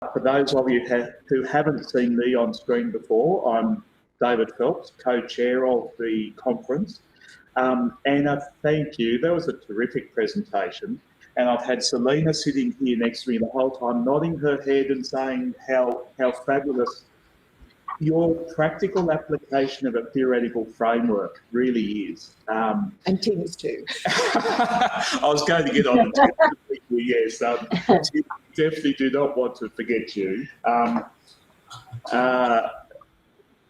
For those of you who haven't seen me on screen before, I'm David Phelps, co-chair of the conference. And thank you. That was a terrific presentation. And I've had Seleena sitting here next to me the whole time, nodding her head and saying how fabulous your practical application of a theoretical framework really is. And Tim's too. I was going to get on the people, yes. Tim, definitely do not want to forget you.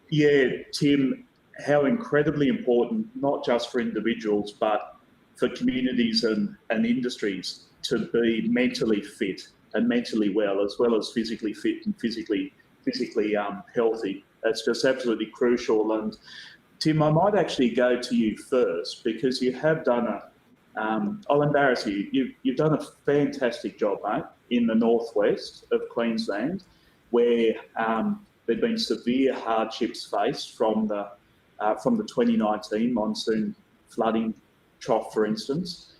Yeah, Tim, how incredibly important, not just for individuals, but for communities and industries to be mentally fit and mentally well as physically fit and physically healthy. That's just absolutely crucial. And Tim, I might actually go to you first because you have done I'll embarrass you. You've done a fantastic job, mate, in the northwest of Queensland, where there'd been severe hardships faced from the 2019 monsoon flooding trough, for instance.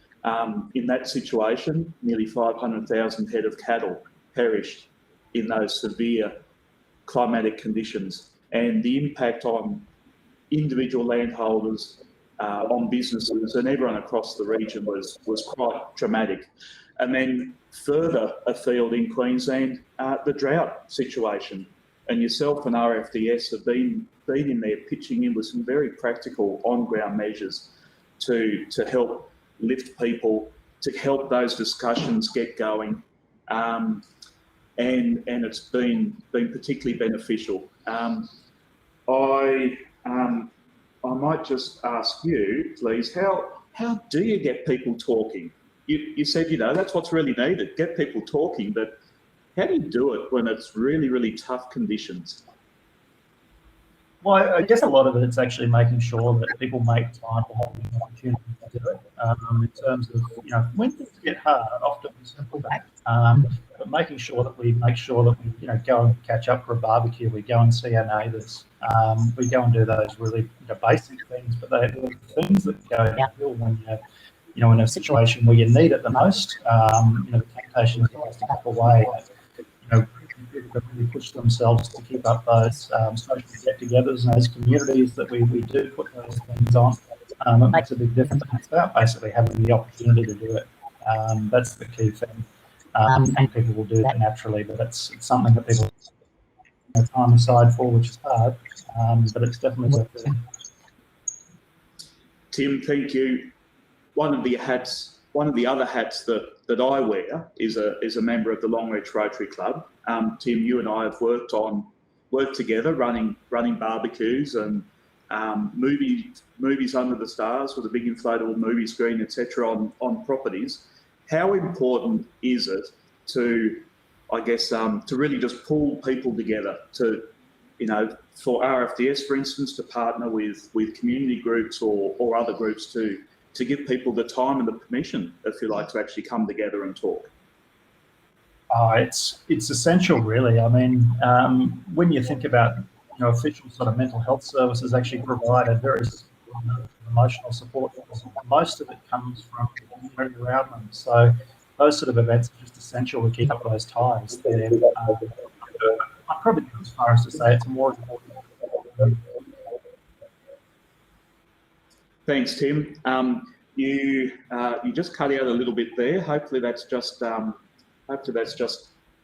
In that situation, nearly 500,000 head of cattle perished in those severe climatic conditions, and the impact on individual landholders, on businesses and everyone across the region was quite dramatic. And then further afield in Queensland, the drought situation, and yourself and RFDS have been in there pitching in with some very practical on-ground measures to help lift people, to help those discussions get going. And it's been particularly beneficial. I might just ask you, please, how do you get people talking? You said, that's what's really needed, get people talking, but how do you do it when it's really, really tough conditions? Well, I guess a lot of it's actually making sure that people make time to have the opportunity to do it. In terms of, when things get hard, often we simple that. But making sure that we go and catch up for a barbecue, we go and see our neighbours, we go and do those really basic things, but they're things that go downhill when you're in a situation where you need it the most. The temptation is to step away. People that really push themselves to keep up those social get-togethers and those communities that we do put those things on. It makes a big difference. It's about basically having the opportunity to do it. That's the key thing. And people will do that naturally, but it's something that people have time aside for, which is hard, but it's definitely worth doing. Tim, thank you. One of the other hats that I wear is a member of the Longreach Rotary Club. Tim, you and I have worked together, running barbecues and movies under the stars with a big inflatable movie screen, etc. on properties. How important is it to really just pull people together to, for RFDS, for instance, to partner with community groups or other groups to give people the time and the permission, if you like, to actually come together and talk? It's essential, really. I mean, when you think about, official sort of mental health services actually provide a very emotional support. Most of it comes from the community around them. So those sort of events are just essential to keep up those ties. I'd probably go as far as to say it's more important. Thanks, Tim. You just cut out a little bit there. Hopefully that's just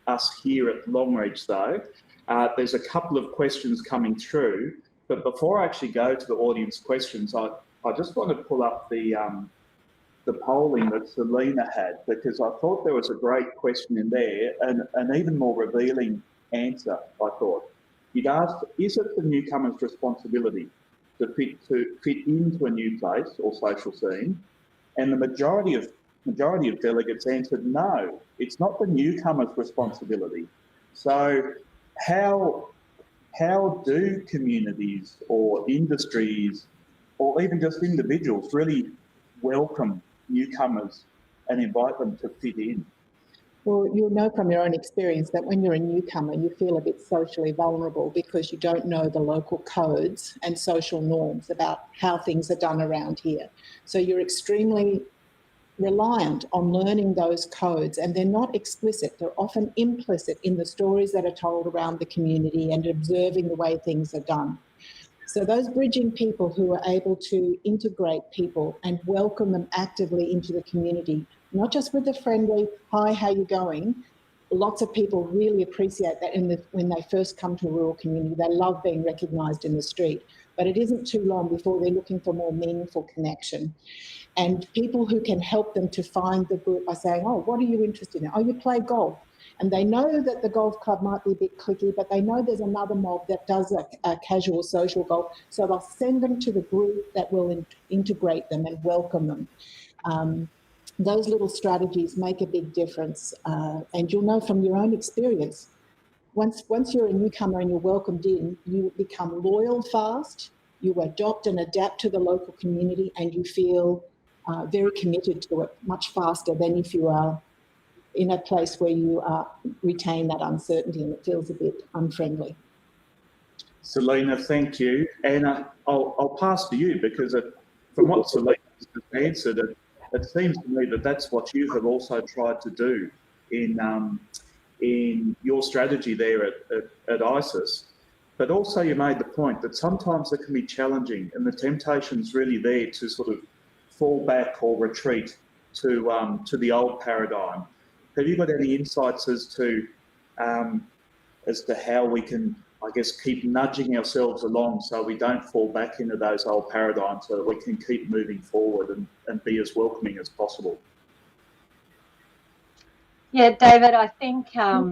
us here at Longreach, though. There's a couple of questions coming through, but before I actually go to the audience questions, I just want to pull up the polling that Seleena had, because I thought there was a great question in there and an even more revealing answer, I thought. You'd asked, is it the newcomer's responsibility to fit into a new place or social scene? And the majority of delegates answered no, it's not the newcomer's responsibility. So how do communities or industries or even just individuals really welcome newcomers and invite them to fit in? Well, you'll know from your own experience that when you're a newcomer, you feel a bit socially vulnerable because you don't know the local codes and social norms about how things are done around here. So you're extremely reliant on learning those codes, and they're not explicit, they're often implicit in the stories that are told around the community and observing the way things are done. So those bridging people who are able to integrate people and welcome them actively into the community, not just with the friendly, hi, how you going? Lots of people really appreciate that when they first come to a rural community. They love being recognised in the street, but it isn't too long before they're looking for more meaningful connection. And people who can help them to find the group by saying, oh, what are you interested in? Oh, you play golf. And they know that the golf club might be a bit cliquey, but they know there's another mob that does a casual social golf. So they'll send them to the group that will integrate them and welcome them. Those little strategies make a big difference. And you'll know from your own experience, once you're a newcomer and you're welcomed in, you become loyal fast, you adopt and adapt to the local community, and you feel very committed to it much faster than if you are in a place where you retain that uncertainty and it feels a bit unfriendly. Seleena, thank you. Anna, I'll pass to you because from what Seleena has answered, it seems to me that that's what you have also tried to do in your strategy there at ISIS. But also you made the point that sometimes it can be challenging and the temptation's really there to sort of fall back or retreat to the old paradigm. Have you got any insights as to how we can, I guess, keep nudging ourselves along so we don't fall back into those old paradigms, so that we can keep moving forward and be as welcoming as possible? Yeah, David, I think I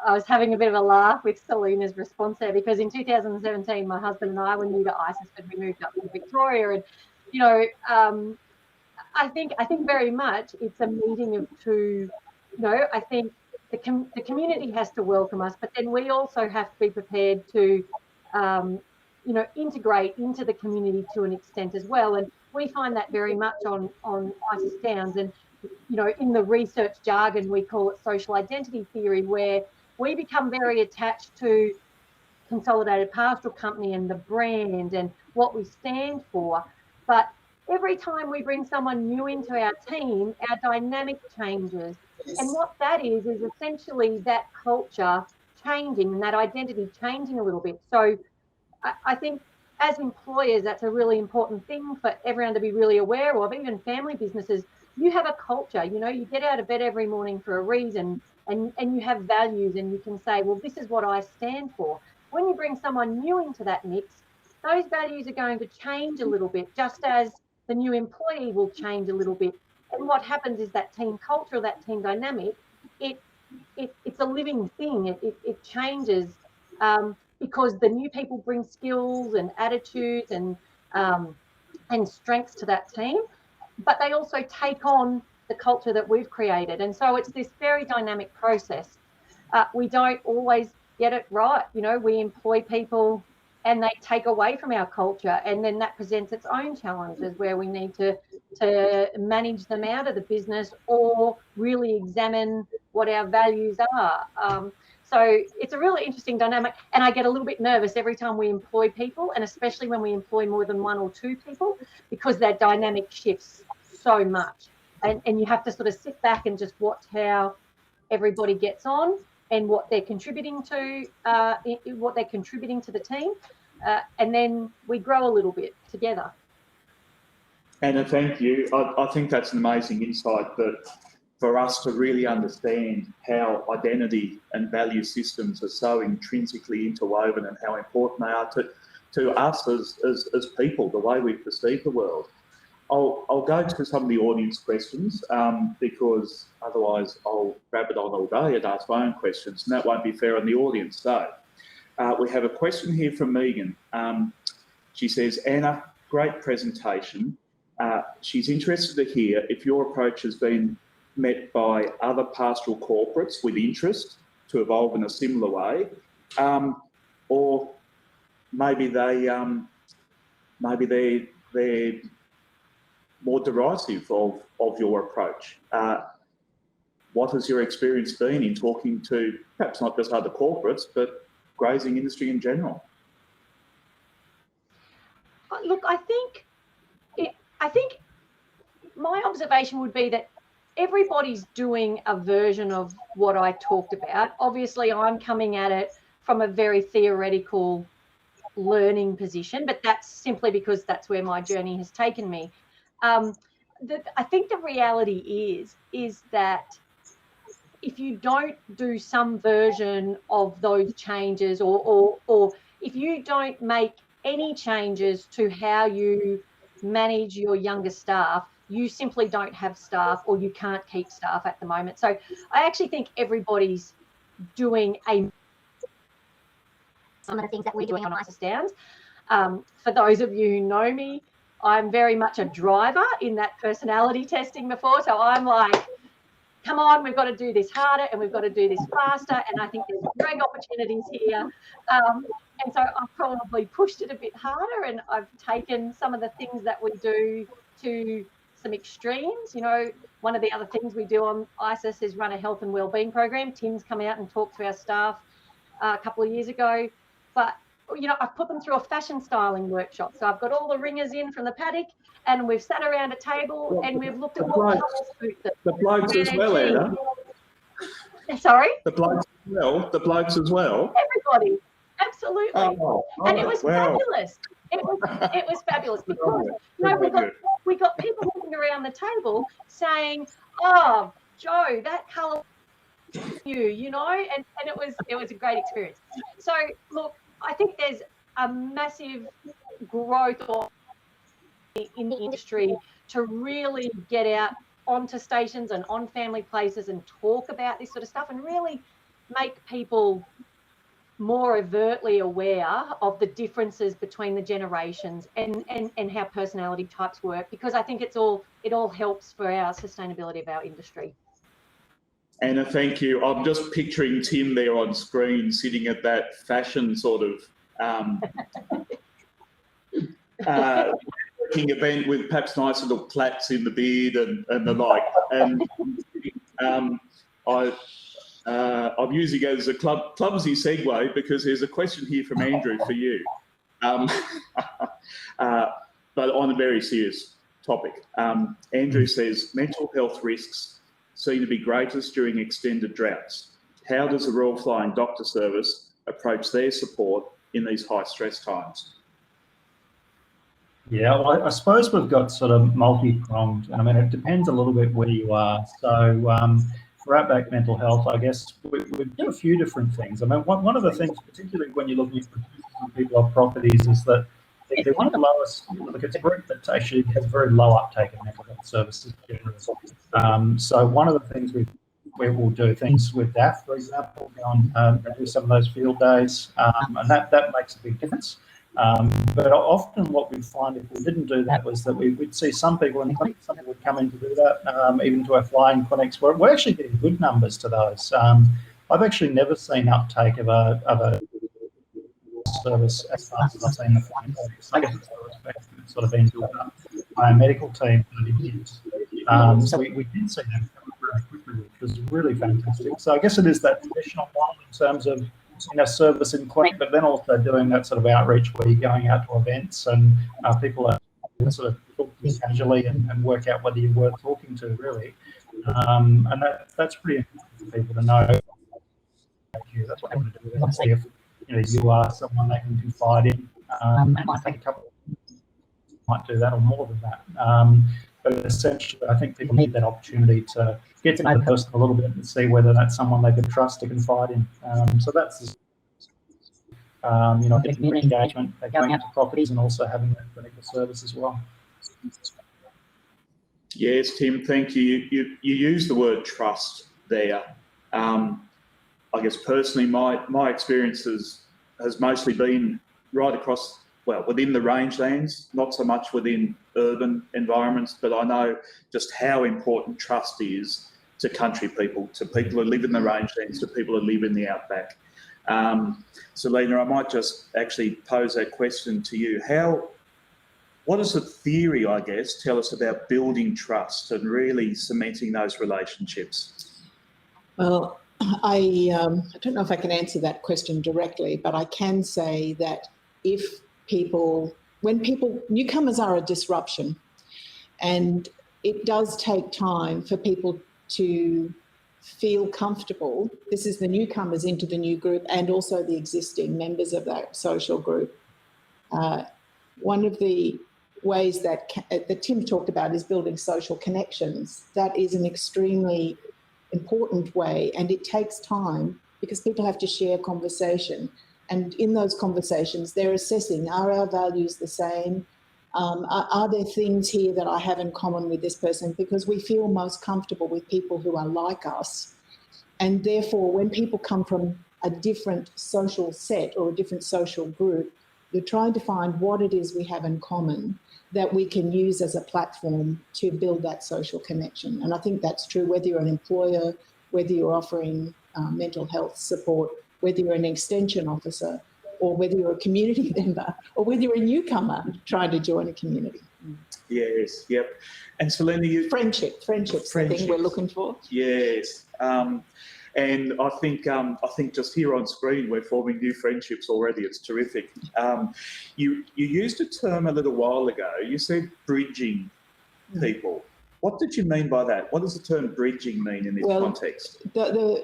was having a bit of a laugh with Seleena's response there, because in 2017, my husband and I were new to ISIS, but we moved up to Victoria, and you know, I think very much it's a meeting of two. You know, I think the community has to welcome us, but then we also have to be prepared to, you know, integrate into the community to an extent as well. And we find that very much on ISIS Downs, and you know, in the research jargon, we call it social identity theory, where we become very attached to Consolidated Pastoral Company and the brand and what we stand for. But every time we bring someone new into our team, our dynamic changes. And what that is essentially that culture changing and that identity changing a little bit. So I think as employers, that's a really important thing for everyone to be really aware of, even family businesses. You have a culture, you know, you get out of bed every morning for a reason, and you have values, and you can say, well, this is what I stand for. When you bring someone new into that mix, those values are going to change a little bit, just as the new employee will change a little bit. And what happens is that team culture, that team dynamic, it's a living thing. It changes because the new people bring skills and attitudes and strengths to that team, but they also take on the culture that we've created. And so it's this very dynamic process. We don't always get it right. You know, we employ people and they take away from our culture, and then that presents its own challenges where we need to manage them out of the business or really examine what our values are. So it's a really interesting dynamic, and I get a little bit nervous every time we employ people, and especially when we employ more than one or two people, because that dynamic shifts so much, and you have to sort of sit back and just watch how everybody gets on and what they're contributing to the team, and then we grow a little bit together. Anna, thank you. I think that's an amazing insight, that for us to really understand how identity and value systems are so intrinsically interwoven and how important they are to us as people, the way we perceive the world. I'll go to some of the audience questions because otherwise I'll rabbit on all day and ask my own questions, and that won't be fair on the audience. So we have a question here from Megan. She says, Anna, great presentation. She's interested to hear if your approach has been met by other pastoral corporates with interest to evolve in a similar way, or maybe they're more derisive of your approach. What has your experience been in talking to perhaps not just other corporates, but grazing industry in general? Look, I think my observation would be that everybody's doing a version of what I talked about. Obviously, I'm coming at it from a very theoretical learning position, but that's simply because that's where my journey has taken me. I think the reality is that if you don't do some version of those changes, or if you don't make any changes to how you manage your younger staff, you simply don't have staff, or you can't keep staff at the moment. So I actually think everybody's doing some of the things that we're doing on ISIS Downs. For those of you who know me, I'm very much a driver in that personality testing before. So I'm like, come on, we've got to do this harder and we've got to do this faster. And I think there's great opportunities here. And so I've probably pushed it a bit harder, and I've taken some of the things that we do to some extremes. You know, one of the other things we do on ISIS is run a health and wellbeing program. Tim's come out and talked to our staff a couple of years ago. But, you know, I've put them through a fashion styling workshop. So I've got all the ringers in from the paddock, and we've sat around a table and we've looked at what colours suit them. The blokes as well, Anna. Sorry? The blokes as well. The blokes as well. Everybody. Absolutely. Oh, and it was fabulous. It was fabulous because, you know, we got people walking around the table saying, "Oh, Joe, that colour you know," and it was a great experience. So look, I think there's a massive growth in the industry to really get out onto stations and on family places and talk about this sort of stuff, and really make people more overtly aware of the differences between the generations and how personality types work, because I think it all helps for our sustainability of our industry. Anna, thank you. I'm just picturing Tim there on screen, sitting at that fashion sort of working event with perhaps nice little plaits in the beard and the like. And I'm using it as a clumsy segue because there's a question here from Andrew for you, but on a very serious topic. Andrew says, mental health risks seem to be greatest during extended droughts. How does the Royal Flying Doctor Service approach their support in these high stress times? Yeah, well, I suppose we've got sort of multi-pronged, and I mean, it depends a little bit where you are. So for Outback Mental Health, I guess we do a few different things. I mean, one of the things, particularly when you're looking at people off properties, is that they're one of the lowest, like it's a group that actually has very low uptake of mental health services generally. So one of the things we will do things with DAF, for example, go on do some of those field days, and that makes a big difference. But often what we'd find if we didn't do that was that we'd see some people in the clinic, some people would come in to do that, even to our flying clinics. We're actually getting good numbers to those. I've actually never seen uptake of a service as fast as I've seen the flying clinics. I guess it's sort of been built up by a medical team for 30 years. So we did see that very quickly, which was really fantastic. So I guess it is that traditional one in terms of service in clinic, but then also doing that sort of outreach where you're going out to events and people are sort of talking casually and work out whether you're worth talking to, really. And that's pretty important for people to know. That's what they want to do. They want to see if you are someone they can confide in. It might take a couple might do that or more than that. But essentially, I think people need that opportunity to get to know the person a little bit and see whether that's someone they can trust to confide in. So that's, getting engagement, going out to properties and also having that clinical service as well. Yes, Tim, thank you. You use the word trust there. I guess personally, my experience has mostly been right across, within the rangelands, not so much within urban environments, but I know just how important trust is to country people, to people who live in the rangelands, to people who live in the outback. Seleena, I might just actually pose that question to you. What does the theory, I guess, tell us about building trust and really cementing those relationships? Well, I don't know if I can answer that question directly, but I can say that when newcomers are a disruption, and it does take time for people to feel comfortable. This is the newcomers into the new group and also the existing members of that social group. One of the ways that Tim talked about is building social connections. That is an extremely important way, and it takes time because people have to share conversation. And in those conversations, they're assessing, are our values the same? Are there things here that I have in common with this person? Because we feel most comfortable with people who are like us. And therefore, when people come from a different social set or a different social group, you're trying to find what it is we have in common that we can use as a platform to build that social connection. And I think that's true whether you're an employer, whether you're offering mental health support, whether you're an extension officer, or whether you're a community member, or whether you're a newcomer trying to join a community. Yes, yep. And Seleena, you... Friendships, the thing we're looking for. Yes. And I think just here on screen we're forming new friendships already. It's terrific. You used a term a little while ago. You said bridging people. What did you mean by that? What does the term bridging mean in this context?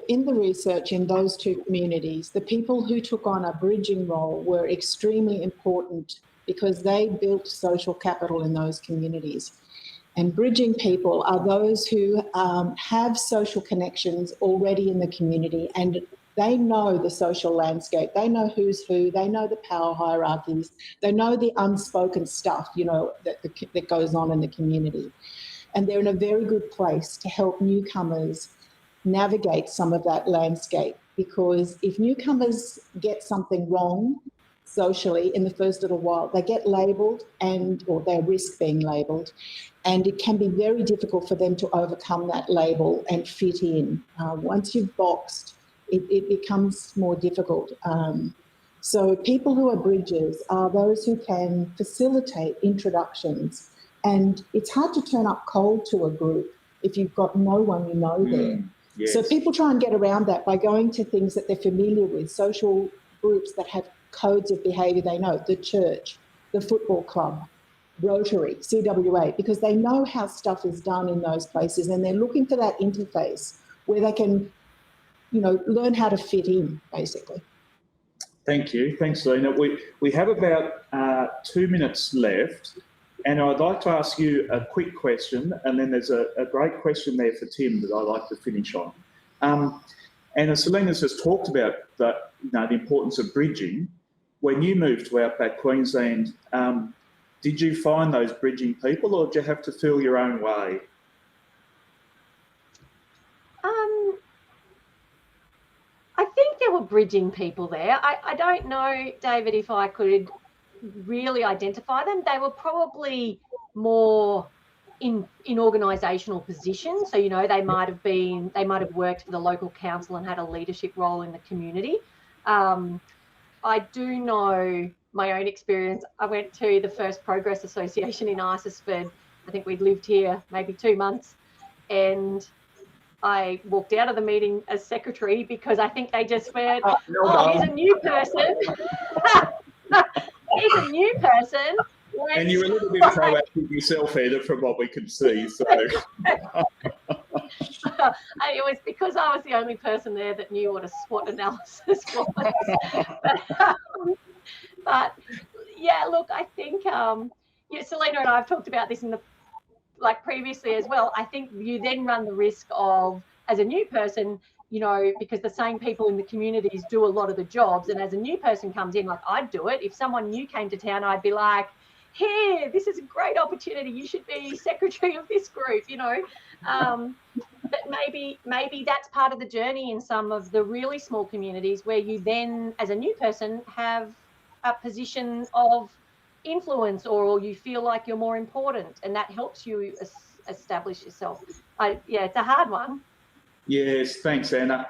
In the research in those two communities, the people who took on a bridging role were extremely important because they built social capital in those communities. And bridging people are those who have social connections already in the community, and they know the social landscape. They know who's who. They know the power hierarchies. They know the unspoken stuff, that goes on in the community. And they're in a very good place to help newcomers navigate some of that landscape, because if newcomers get something wrong socially in the first little while, they get labelled or they risk being labelled, and it can be very difficult for them to overcome that label and fit in. Once you've boxed, it becomes more difficult. So people who are bridgers are those who can facilitate introductions. And it's hard to turn up cold to a group if you've got no one you know there. Yes. So people try and get around that by going to things that they're familiar with, social groups that have codes of behaviour they know, the church, the football club, Rotary, CWA, because they know how stuff is done in those places, and they're looking for that interface where they can, learn how to fit in, basically. Thank you. Thanks, Seleena. We have about 2 minutes left. And I'd like to ask you a quick question, and then there's a great question there for Tim that I'd like to finish on. And as Seleena's just talked about the importance of bridging, when you moved to Outback Queensland, did you find those bridging people, or did you have to feel your own way? I think there were bridging people there. I don't know, David, if I could really identify them. They were probably more in organisational positions. So, they might have worked for the local council and had a leadership role in the community. I do know my own experience. I went to the first Progress Association in Isisford. I think we'd lived here maybe 2 months, and I walked out of the meeting as secretary because I think they just went, here's a new person. He's a new person. And you're a little bit proactive yourself, Heather, from what we can see. So it was because I was the only person there that knew what a SWOT analysis was. But yeah, look, I think Seleena and I have talked about this previously as well. I think you then run the risk of, as a new person, because the same people in the communities do a lot of the jobs. And as a new person comes in, like I'd do it. If someone new came to town, I'd be like, here, this is a great opportunity. You should be secretary of this group, But maybe that's part of the journey in some of the really small communities where you then, as a new person, have a position of influence, or you feel like you're more important, and that helps you establish yourself. It's a hard one. yes, thanks, Anna.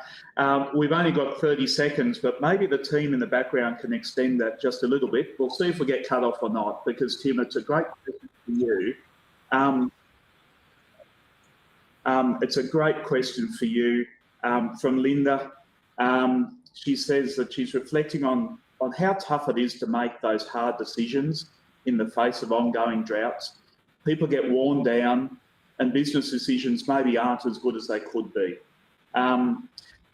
We've only got 30 seconds, but maybe the team in the background can extend that just a little bit. We'll see if we get cut off or not, because Tim, it's a great question for you. It's a great question for you from Linda. She says that she's reflecting on how tough it is to make those hard decisions in the face of ongoing droughts. People get worn down. and business decisions maybe aren't as good as they could be.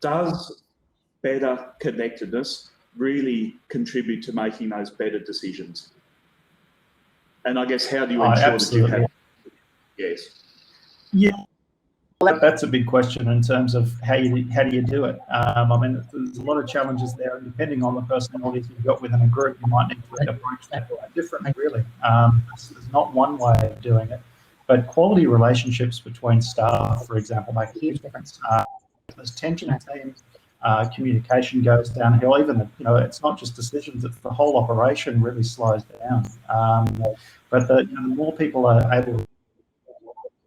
Does better connectedness really contribute to making those better decisions? And I guess, how do you ensure that you have? Yes. Yeah. Well, that's a big question in terms of how do you do it. I mean, there's a lot of challenges there, and depending on the personalities you've got within a group, you might need to approach that quite differently, really. There's not one way of doing it, but quality relationships between staff, for example, make a huge difference. There's tension in teams, communication goes downhill. Even it's not just decisions; it's the whole operation really slows down. But the more people are able to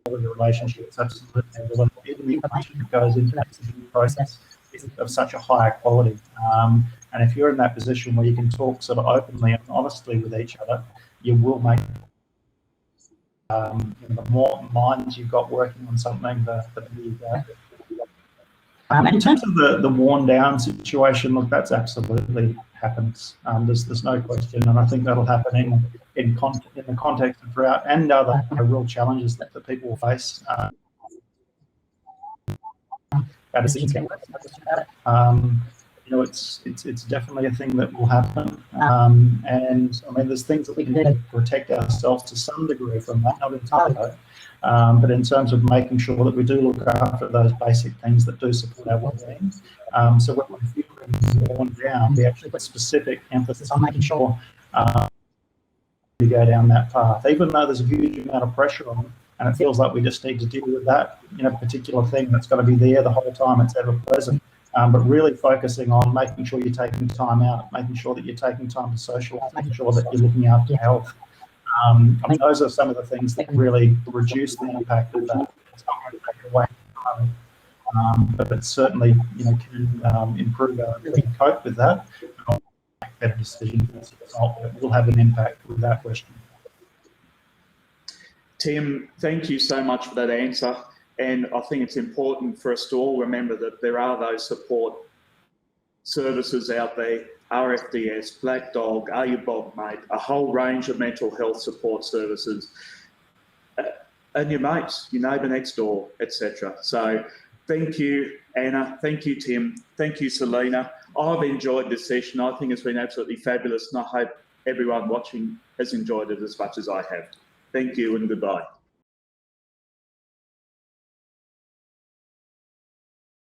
the relationship, absolutely, even the information that goes into that decision process is of such a higher quality. And if you're in that position where you can talk sort of openly and honestly with each other, you will make the more minds you've got working on something, the better you go. In terms of the worn down situation, look, that's absolutely happens. There's no question, and I think that'll happen in the context of drought and other real challenges that people will face. Our decisions get less. It's definitely a thing that will happen. And I mean, there's things that we can do to protect ourselves to some degree from that, not entirely. But in terms of making sure that we do look after those basic things that do support our well-being. So when we're feeling worn down, we actually put specific emphasis on making sure we go down that path, even though there's a huge amount of pressure on it, and it feels like we just need to deal with that particular thing that's going to be there the whole time it's ever present. But really focusing on making sure you're taking time out, making sure that you're taking time to socialise, making sure that you're looking after your health. I mean, those are some of the things that really reduce the impact of that. It's not going to take it away, but it certainly can improve our ability to cope with that and make better decisions as a result. It will have an impact without question. Tim, thank you so much for that answer. And I think it's important for us to all remember that there are those support services out there, RFDS, Black Dog, Are You Bob Mate, a whole range of mental health support services, and your mates, your neighbour next door, etc. So thank you, Anna. Thank you, Tim. Thank you, Seleena. I've enjoyed this session. I think it's been absolutely fabulous, and I hope everyone watching has enjoyed it as much as I have. Thank you and goodbye.